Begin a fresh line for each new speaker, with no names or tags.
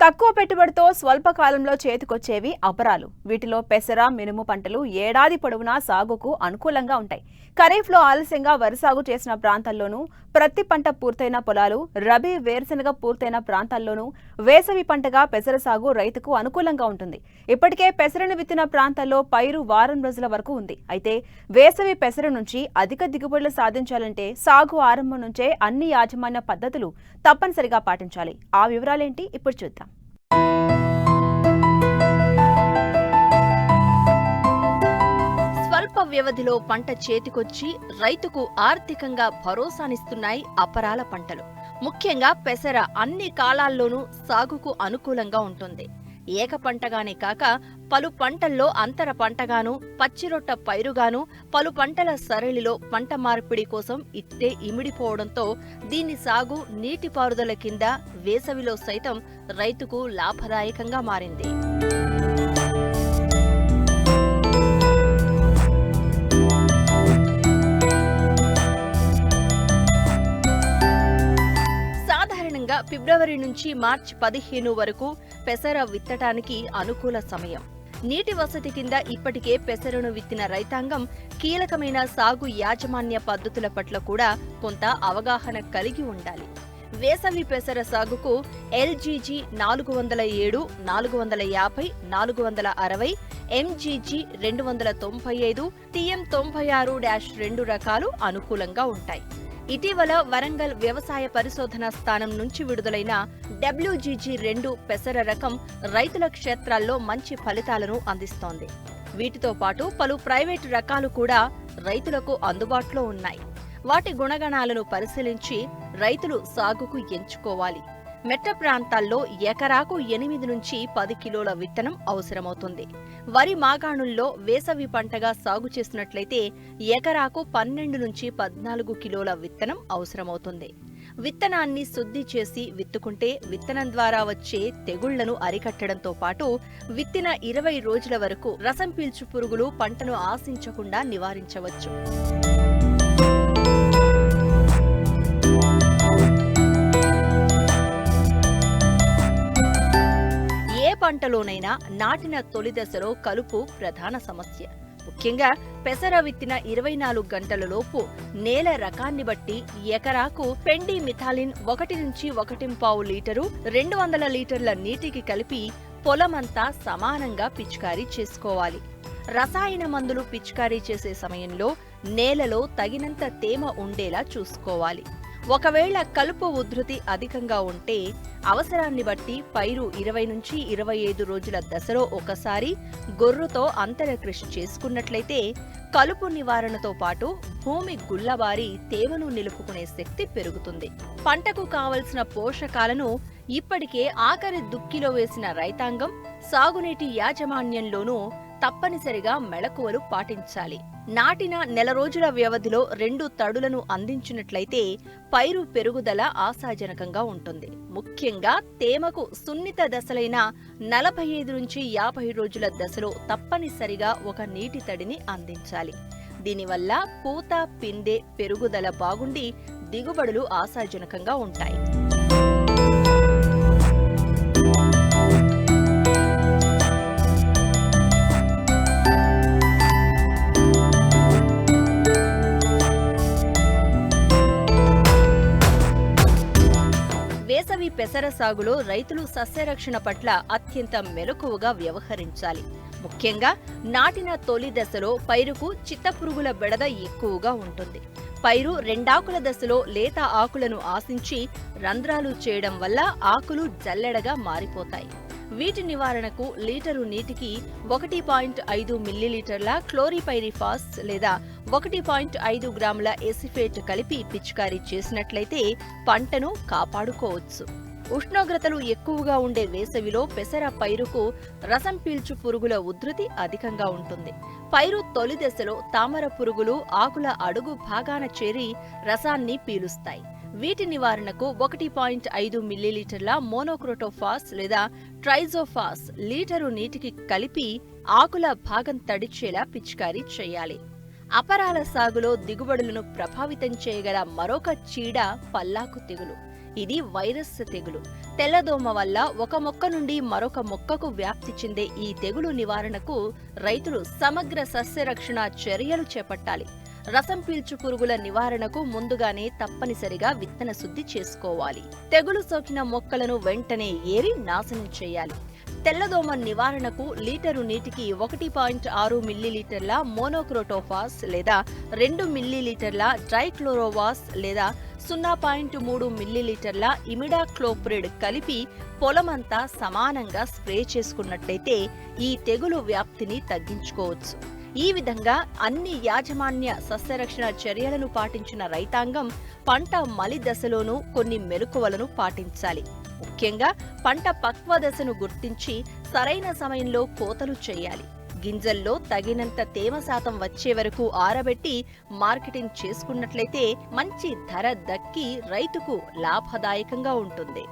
తక్కువ పెట్టుబడితో స్వల్ప కాలంలో చేతికొచ్చేవి అపరాలు. వీటిలో పెసర, మినుము పంటలు ఏడాది పొడవునా సాగుకు అనుకూలంగా ఉంటాయి. ఖరీఫ్లో ఆలస్యంగా వరి సాగు చేసిన ప్రాంతాల్లోనూ, ప్రతి పంట పూర్తయిన పొలాలు, రబీ వేరుశెనగ పూర్తయిన ప్రాంతాల్లోనూ వేసవి పంటగా పెసర సాగు రైతుకు అనుకూలంగా ఉంటుంది. ఇప్పటికే పెసరను విత్తిన ప్రాంతాల్లో పైరు వారం రోజుల వరకు ఉంది. అయితే వేసవి పెసర నుంచి అధిక దిగుబడులు సాధించాలంటే సాగు ఆరంభం నుంచే అన్ని యాజమాన్య పద్ధతులు తప్పనిసరిగా పాటించాలి. ఆ వివరాలేంటి ఇప్పుడు చూద్దాం.
స్వల్ప వ్యవధిలో పంట చేతికొచ్చి రైతుకు ఆర్థికంగా భరోసానిస్తున్నాయి అపరాల పంటలు. ముఖ్యంగా పెసర అన్ని కాలాల్లోనూ సాగుకు అనుకూలంగా ఉంటుంది. ఏక పంటగానే కాక పలు పంటల్లో అంతర పంటగాను, పచ్చిరొట్ట పైరుగాను, పలు పంటల సరళిలో పంట మార్పిడి కోసం ఇట్టే ఇమిడిపోవడంతో దీని సాగు నీటిపారుదల కింద వేసవిలో సైతం రైతుకు లాభదాయకంగా మారింది. ఫిబ్రవరి నుంచి మార్చి 15 వరకు పెసర విత్తటానికి అనుకూల సమయం. నీటి వసతి కింద ఇప్పటికే పెసరను విత్తిన రైతాంగం కీలకమైన సాగు యాజమాన్య పద్ధతుల పట్ల కూడా కొంత అవగాహన కలిగి ఉండాలి. వేసవి పెసర సాగుకు LGG 407, 450, 460, MGG 295, TM 96-2 రకాలు అనుకూలంగా ఉంటాయి. ఇటీవల వరంగల్ వ్యవసాయ పరిశోధన స్థానం నుంచి విడుదలైన WGG2 పెసర రకం రైతుల క్షేత్రాల్లో మంచి ఫలితాలను అందిస్తోంది. వీటితో పాటు పలు ప్రైవేటు రకాలు కూడా రైతులకు అందుబాటులో ఉన్నాయి. వాటి గుణగణాలను పరిశీలించి రైతులు సాగుకు ఎంచుకోవాలి. మెట్ట ప్రాంతాల్లో ఎకరాకు 8 నుంచి 10 కిలోల విత్తనం అవసరమవుతుంది. వరి మాగాణుల్లో వేసవి పంటగా సాగు చేసినట్లయితే ఎకరాకు 12 నుంచి 14 కిలోల విత్తనం అవసరమవుతుంది. విత్తనాన్ని శుద్ధి చేసి విత్తుకుంటే విత్తనం ద్వారా వచ్చే తెగుళ్లను అరికట్టడంతో పాటు విత్తిన 20 రోజుల వరకు రసం పీల్చు పురుగులు పంటను ఆశించకుండా నివారించవచ్చు. పంటలోనైనా నాటిన తొలి దశలో కలుపు ప్రధాన సమస్య. ముఖ్యంగా పెసర విత్తిన 24 గంటలలోపు నేల రకాన్ని బట్టి ఎకరాకు పెండి మిథాలిన్ 1 నుంచి 1.5 లీటరు 200 లీటర్ల నీటికి కలిపి పొలమంతా సమానంగా పిచికారీ చేసుకోవాలి. రసాయన మందులు పిచికారీ చేసే సమయంలో నేలలో తగినంత తేమ ఉండేలా చూసుకోవాలి. ఒకవేళ కలుపు ఉధృతి అధికంగా ఉంటే అవసరాన్ని బట్టి పైరు 20 నుంచి 25 రోజుల దశలో ఒకసారి గొర్రుతో అంతర కృషి చేసుకున్నట్లయితే కలుపు నివారణతో పాటు భూమి గుల్లబారి తేమను నిలుపుకునే శక్తి పెరుగుతుంది. పంటకు కావలసిన పోషకాలను ఇప్పటికే ఆఖరి దుక్కిలో వేసిన రైతాంగం సాగునీటి యాజమాన్యంలోనూ తప్పనిసరిగా మెళకువలు పాటించాలి. నాటిన నెల రోజుల వ్యవధిలో 2 తడులను అందించినట్లయితే పైరు పెరుగుదల ఆశాజనకంగా ఉంటుంది. ముఖ్యంగా తేమకు సున్నిత దశలైన 45 నుంచి 50 రోజుల దశలో తప్పనిసరిగా ఒక నీటి తడిని అందించాలి. దీనివల్ల పూత, పిందె పెరుగుదల బాగుండి దిగుబడులు ఆశాజనకంగా ఉంటాయి. వేసవి పెసర సాగులో రైతులు సస్యరక్షణ పట్ల అత్యంత మెలకువగా వ్యవహరించాలి. ముఖ్యంగా నాటిన తొలి దశలో పైరుకు చిత్తపురుగుల బెడద ఎక్కువగా ఉంటుంది. పైరు రెండాకుల దశలో లేత ఆకులను ఆశించి రంధ్రాలు చేయడం వల్ల ఆకులు జల్లెడగా మారిపోతాయి. వీటి నివారణకు లీటరు నీటికి 1.5 మిల్లీలీటర్ల క్లోరిపైరిఫాస్ లేదా 1.5 గ్రాముల ఎసిఫేట్ కలిపి పిచికారీ చేసినట్లయితే పంటను కాపాడుకోవచ్చు. ఉష్ణోగ్రతలు ఎక్కువగా ఉండే వేసవిలో పెసర పైరుకు రసం పీల్చు పురుగుల ఉధృతి అధికంగా ఉంటుంది. పైరు తొలి దశలో తామర పురుగులు ఆకుల అడుగు భాగాన చేరి రసాన్ని పీలుస్తాయి. వీటి నివారణకు 1.5 మిల్లీలీటర్ల మోనోక్రోటోఫాస్ లేదా ట్రైజోఫాస్ లీటరు నీటికి కలిపి ఆకుల భాగం తడిచేలా పిచికారీ చేయాలి. అపరాల సాగులో దిగుబడులను ప్రభావితం చేయగల మరొక చీడ పల్లాకు తెగులు. ఇది వైరస్ తెగులు. తెల్లదోమ వల్ల ఒక మొక్క నుండి మరొక మొక్కకు వ్యాప్తి చెందే ఈ తెగులు నివారణకు రైతులు సమగ్ర సస్యరక్షణ చర్యలు చేపట్టాలి. రసం పీల్చు పురుగుల నివారణకు ముందుగానే తప్పనిసరిగా విత్తన శుద్ధి చేసుకోవాలి. తెగులు సోకిన మొక్కలను వెంటనే ఏరి నాశనం చేయాలి. తెల్లదోమ నివారణకు లీటరు నీటికి 1.6 మిల్లీలీటర్ల మోనోక్రోటోఫాస్ లేదా 2 మిల్లీలీటర్ల ట్రైక్లోరోవాస్ లేదా 0.3 మిల్లీలీటర్ల ఇమిడాక్లోప్రిడ్ కలిపి పొలమంతా సమానంగా స్ప్రే చేసుకున్నట్లయితే ఈ తెగులు వ్యాప్తిని తగ్గించుకోవచ్చు. ఈ విధంగా అన్ని యాజమాన్య సస్యరక్షణ చర్యలను పాటించిన రైతాంగం పంట మలి దశలోనూ కొన్ని మెలకువలను పాటించాలి. ముఖ్యంగా పంట పక్వ దశను గుర్తించి సరైన సమయంలో కోతలు చేయాలి. గింజల్లో తగినంత తేమ శాతం వచ్చే వరకు ఆరబెట్టి మార్కెటింగ్ చేసుకున్నట్లయితే మంచి ధర దక్కి రైతుకు లాభదాయకంగా ఉంటుంది.